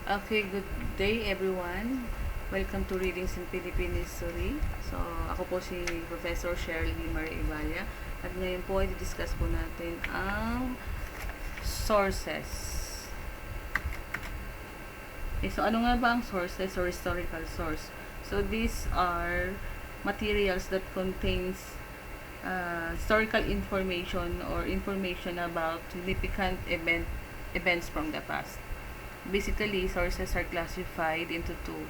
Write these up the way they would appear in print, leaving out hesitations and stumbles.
Okay, good day everyone. Welcome to Readings in Philippine History. So, ako po si Professor Shirley Marie Ibalia at ngayon po ay discuss po natin ang sources. Okay, so ano nga ba ang sources or historical source? So, these are materials that contains historical information or information about significant events from the past. Basically, sources are classified into two.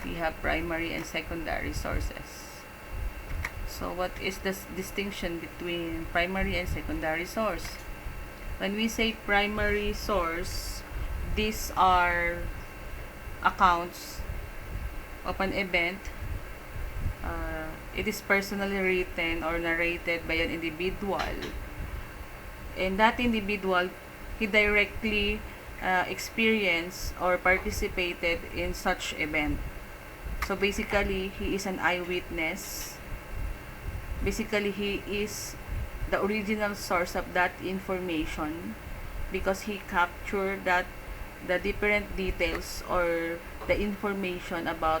We have primary and secondary sources. So, what is the distinction between primary and secondary source? When we say primary source, these are accounts of an event. It is personally written or narrated by an individual. And that individual, he directly experienced or participated in such event. So basically, he is an eyewitness. Basically, he is the original source of that information because he captured the different details or the information about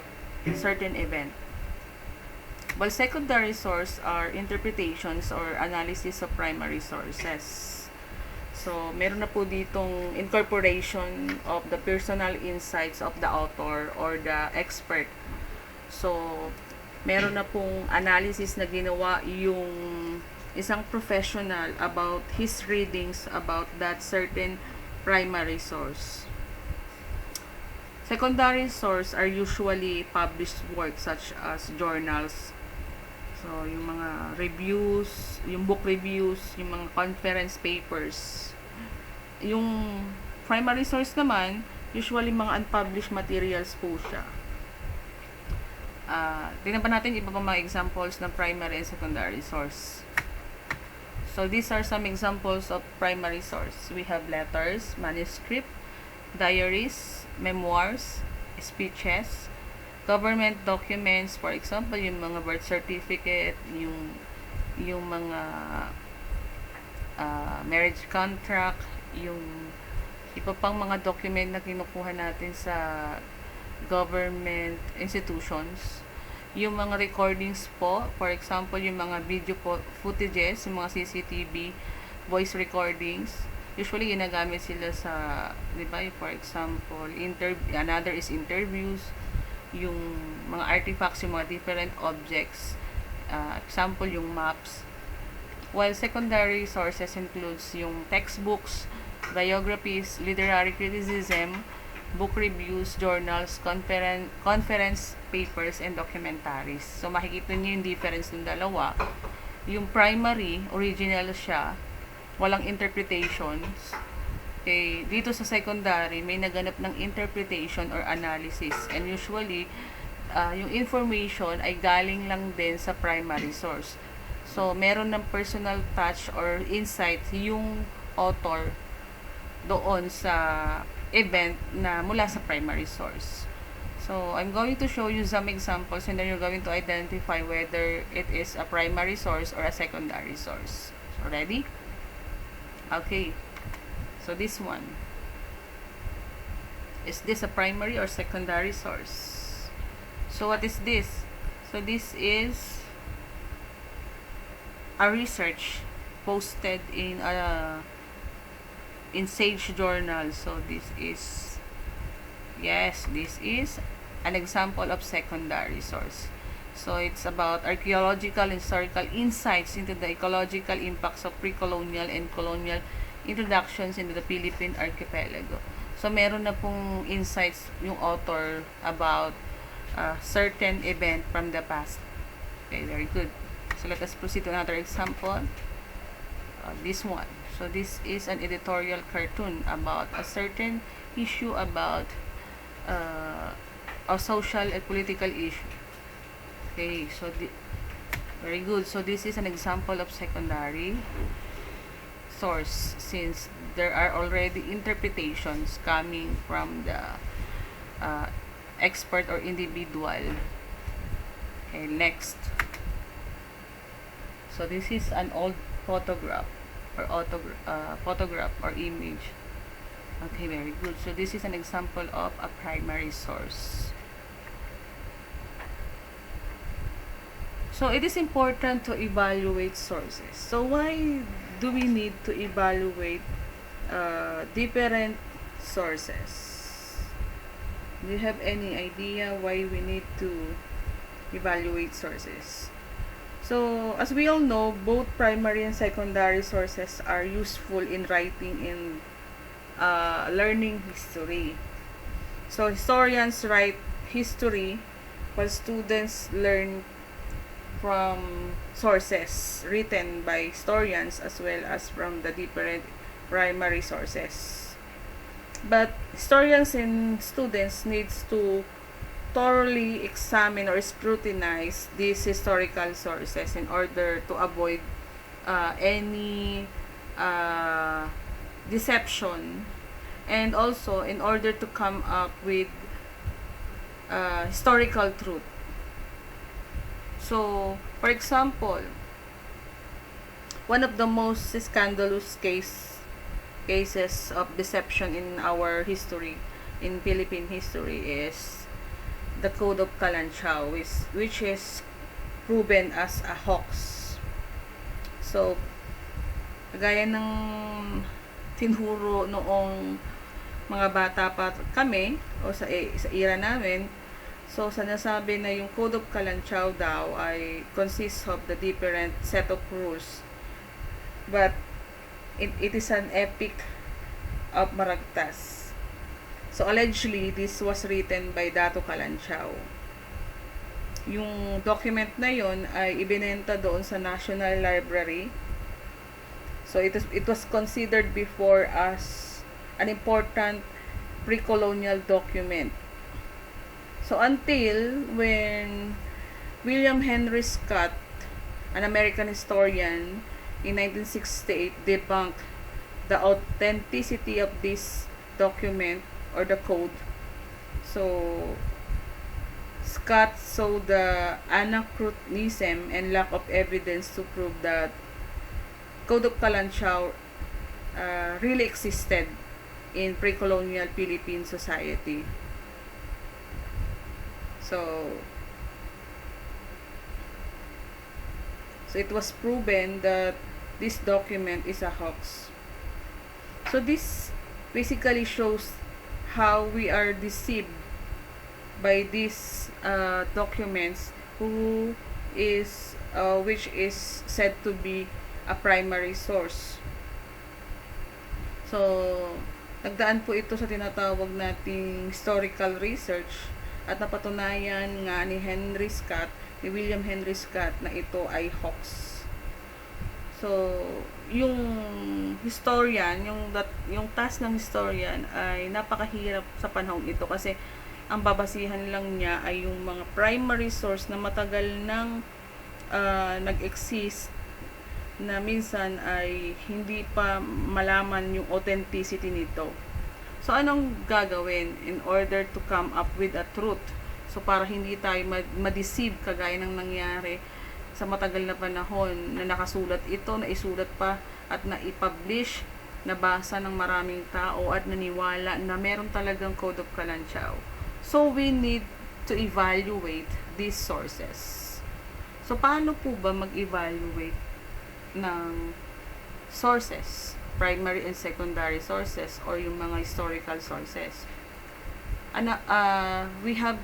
certain event. While secondary source are interpretations or analysis of primary sources. So, meron na po ditong incorporation of the personal insights of the author or the expert. So, meron na pong analysis na ginawa yung isang professional about his readings about that certain primary source. Secondary source are usually published works such as journals. So, yung mga reviews, yung book reviews, yung mga conference papers. Yung primary source naman, usually mga unpublished materials po siya. Tingnan pa natin iba pa mga examples ng primary and secondary source. So, these are some examples of primary source. We have letters, manuscript, diaries, memoirs, speeches, government documents, for example, yung mga birth certificate, yung mga marriage contract, yung iba pang mga document na kinukuha natin sa government institutions, yung mga recordings po, for example, yung mga video footages, yung mga CCTV, voice recordings, usually ginagamit sila sa, di ba, for example, another is interviews, yung mga artifacts, yung mga different objects, example, yung maps. While secondary sources includes yung textbooks, biographies, literary criticism, book reviews, journals, conference papers, and documentaries. So, makikita niyo yung difference ng dalawa. Yung primary, original siya, walang interpretations. Okay, dito sa secondary, may naganap ng interpretation or analysis. And usually, yung information ay galing lang din sa primary source. So, meron ng personal touch or insight yung author doon sa event na mula sa primary source. So, I'm going to show you some examples and then you're going to identify whether it is a primary source or a secondary source. So, ready? Okay. So, this one. Is this a primary or secondary source? So, what is this? So, this is a research posted in Sage Journal. So, this is an example of secondary source. So, it's about archaeological and historical insights into the ecological impacts of pre-colonial and colonial introductions into the Philippine archipelago. So, meron na pong insights yung author about certain event from the past. Okay, very good. So, let us proceed to another example. This one. So, this is an editorial cartoon about a certain issue about a social and political issue. Okay, so very good. So, this is an example of secondary source since there are already interpretations coming from the expert or individual. Okay, next. So, this is an old photograph or image. Okay, very good. So this is an example of a primary source. So it is important to evaluate sources. So why do we need to evaluate different sources? Do you have any idea why we need to evaluate sources? So as we all know, both primary and secondary sources are useful in writing and learning history. So historians write history while students learn from sources written by historians as well as from the different primary sources. But historians and students needs to thoroughly examine or scrutinize these historical sources in order to avoid any deception, and also in order to come up with historical truth. So, for example, one of the most scandalous cases of deception in our history, in Philippine history, is the Code of Kalanchaw, which is proven as a hoax. So, gaya ng tinuro noong mga bata pa kami, o sa era namin, so sinasabi na yung Code of Kalanchaw daw ay consists of the different set of rules, but it is an epic of maragtas. So allegedly, this was written by Dato Kalanchaw. Yung document na yon ay ibinenta doon sa National Library. So it was considered before as an important pre-colonial document. So until when William Henry Scott, an American historian, in 1968 debunked the authenticity of this document or the code. So Scott saw the anachronism and lack of evidence to prove that Code of Kalanchaw really existed in pre-colonial Philippine society. So it was proven that this document is a hoax. So this basically shows how we are deceived by these documents, which is said to be a primary source. So nagdaan po ito sa tinatawag nating historical research at napatunayan nga ni William Henry Scott, na ito ay hoax. So yung historian, yung task ng historian ay napakahirap sa panahon ito, kasi ang babasihan lang niya ay yung mga primary source na matagal nang nag-exist, na minsan ay hindi pa malaman yung authenticity nito. So anong gagawin in order to come up with a truth? So para hindi tayo ma-deceive kagaya ng nangyari sa matagal na panahon, na nakasulat ito, naisulat pa at naipublish, nabasa ng maraming tao at naniwala na meron talagang Code of Kalanchaw. So we need to evaluate these sources. So paano po ba mag-evaluate ng sources, primary and secondary sources, or yung mga historical sources? We have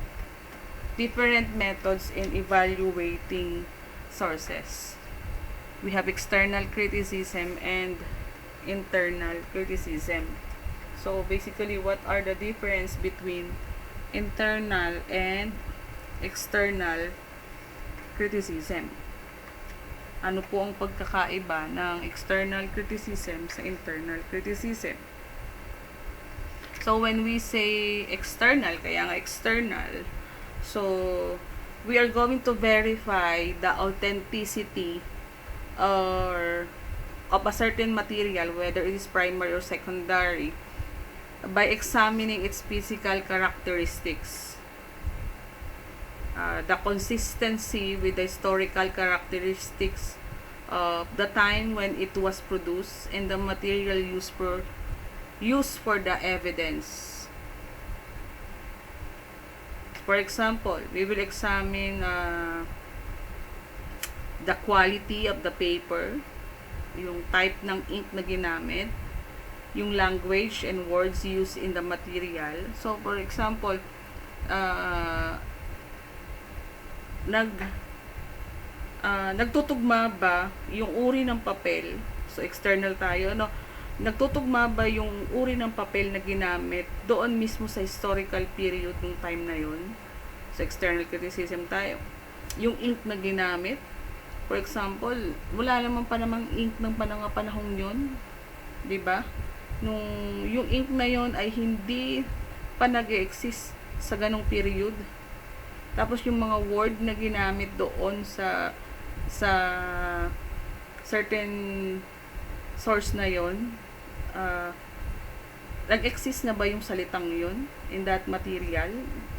different methods in evaluating sources. We have external criticism and internal criticism. So basically, what are the difference between internal and external criticism? Ano po ang pagkakaiba ng external criticism sa internal criticism? So when we say external, kaya nga external, so we are going to verify the authenticity or of a certain material, whether it is primary or secondary, by examining its physical characteristics, the consistency with the historical characteristics of the time when it was produced, and the material used for used for the evidence. For example, we will examine the quality of the paper, yung type ng ink na ginamit, yung language and words used in the material. So, for example, nagtutugma ba yung uri ng papel? So, external tayo, no? Nagtutugma ba yung uri ng papel na ginamit doon mismo sa historical period ng time na yun? So, external criticism tayo. Yung ink na ginamit, for example, wala naman pa namang ink ng panahon yun. 'Di ba? Yung ink na yon ay hindi pa nag-exist sa ganong period. Tapos yung mga word na ginamit doon sa certain source na yon, nag-exist na ba yung salitang yon in that material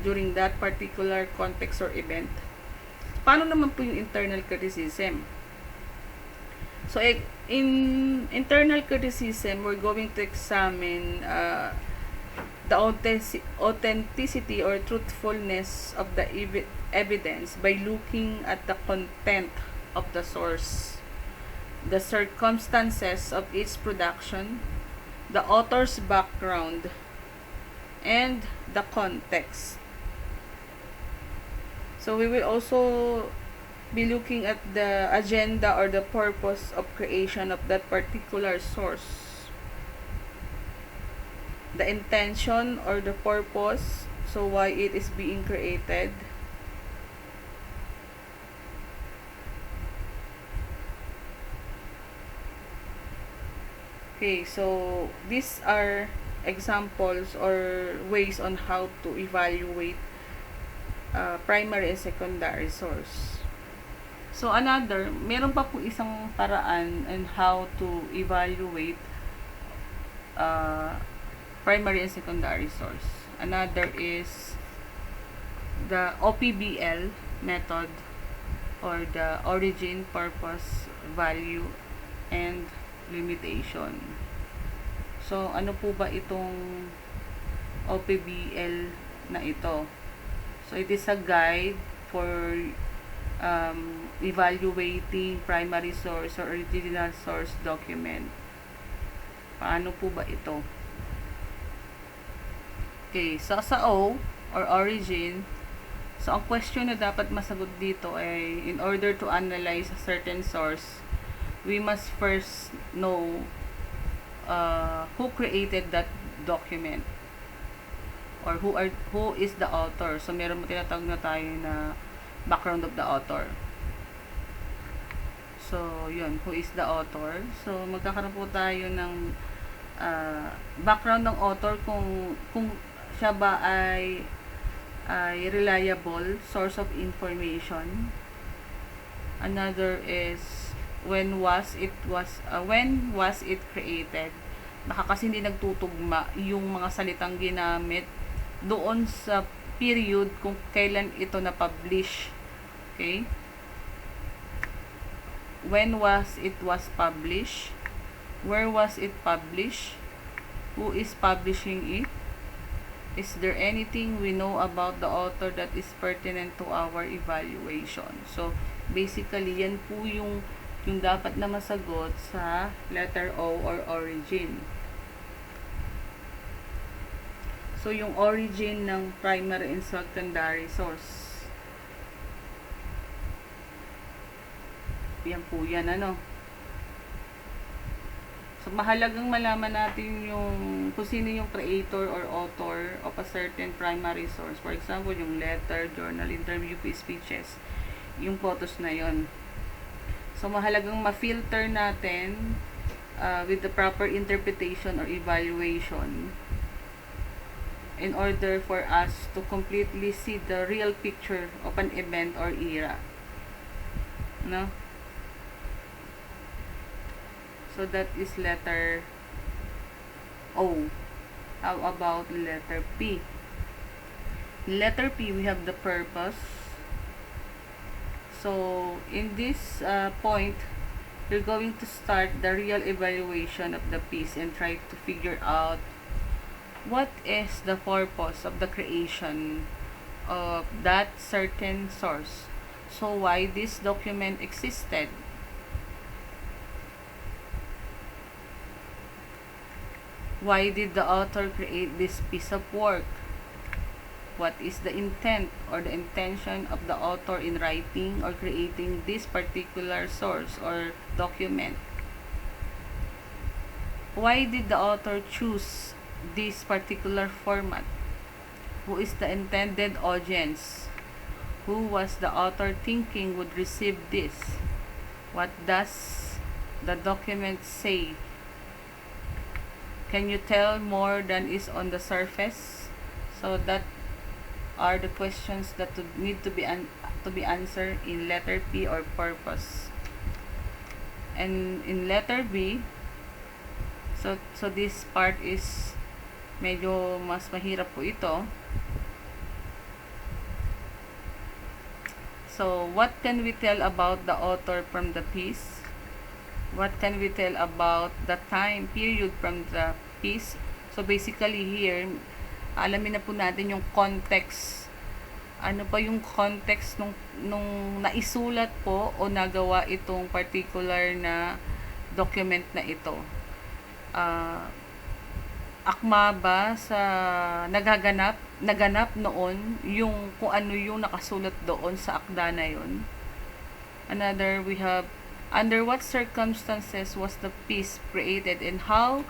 during that particular context or event? Paano naman po yung internal criticism? So, in internal criticism, we're going to examine the authenticity or truthfulness of the evidence by looking at the content of the source, the circumstances of its production, the author's background, and the context. So, we will also be looking at the agenda or the purpose of creation of that particular source. The intention or the purpose, so why it is being created. Okay, so these are examples or ways on how to evaluate primary and secondary source. So, meron pa po isang paraan on how to evaluate primary and secondary source. Another is the OPVL method, or the origin, purpose, value, and limitation. So, ano po ba itong OPVL na ito? So, it is a guide for evaluating primary source or original source document. Paano po ba ito? Okay, so sa O or origin, so ang question na dapat masagot dito ay, in order to analyze a certain source, we must first know who created that document, or who is the author. So meron mo tinatawag na tayo na background of the author. So, yun, who is the author. So, magkakaroon po tayo ng background ng author kung siya ba ay reliable source of information. Another is when was it created. Baka kasi hindi nagtutugma yung mga salitang ginamit doon sa period kung kailan ito na-publish. Okay? When was published? Where was it published? Who is publishing it? Is there anything we know about the author that is pertinent to our evaluation? So, basically, yan po yung dapat na masagot sa letter O or origin. So, yung origin ng primary and secondary source. Yan po yan, ano. So, mahalagang malaman natin kung sino yung creator or author of a certain primary source. For example, yung letter, journal, interview, speeches. Yung photos na yon. So, mahalagang ma-filter natin with the proper interpretation or evaluation in order for us to completely see the real picture of an event or era. No? So, that is letter O. How about letter P? Letter P, we have the purpose. So, in this point, we're going to start the real evaluation of the piece and try to figure out what is the purpose of the creation of that certain source? So why this document existed? Why did the author create this piece of work? What is the intent or the intention of the author in writing or creating this particular source or document? Why did the author choose this particular format? Who is the intended audience? Who was the author thinking would receive this? What does the document say? Can you tell more than is on the surface? So that are the questions that need to be answered in letter P, or purpose. And in letter B, so this part is medyo mas mahirap po ito. So what can we tell about the author from the piece? What can we tell about the time period from the piece? So basically here, alamin na po natin yung context. Ano pa yung context nung naisulat po o nagawa itong particular na document na ito. Akma ba sa naganap noon yung kung ano yung nakasulat doon sa akda na yun? Another, we have, under what circumstances was the piece created and how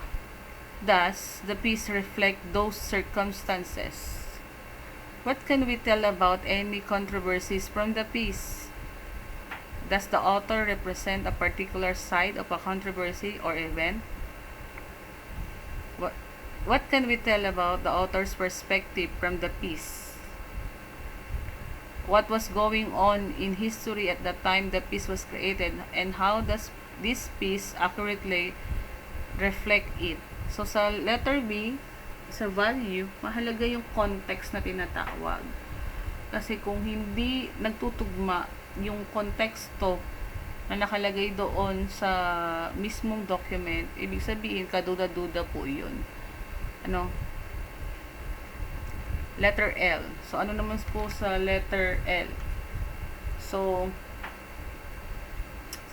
does the piece reflect those circumstances? What can we tell about any controversies from the piece? Does the author represent a particular side of a controversy or event? What can we tell about the author's perspective from the piece? What was going on in history at the time the piece was created, and how does this piece accurately reflect it? So sa letter B, sa value, mahalaga yung context na tinatawag. Kasi kung hindi nagtutugma yung konteksto na nakalagay doon sa mismong document, ibig sabihin kaduda-duda po yun. Letter L. So, ano naman po sa letter L? So,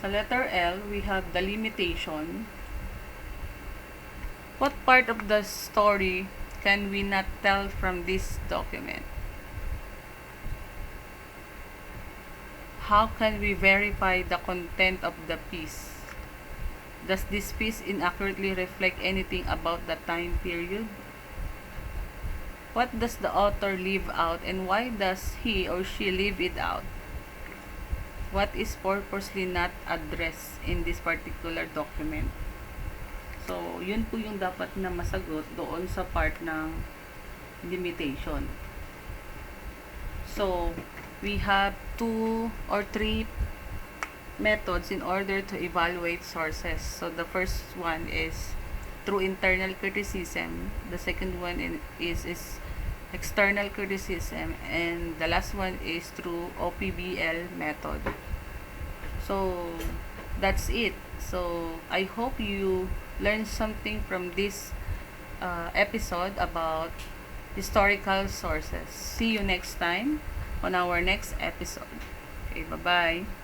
sa letter L, we have the limitation. What part of the story can we not tell from this document? How can we verify the content of the piece? Does this piece inaccurately reflect anything about the time period? What does the author leave out, and why does he or she leave it out? What is purposely not addressed in this particular document? So, yun po yung dapat na masagot doon sa part ng limitation. So, we have 2 or 3 methods in order to evaluate sources. So, the first one is through internal criticism. The second one is external criticism. And the last one is through OPVL method. So, that's it. So, I hope you learned something from this episode about historical sources. See you next time on our next episode. Okay, bye-bye.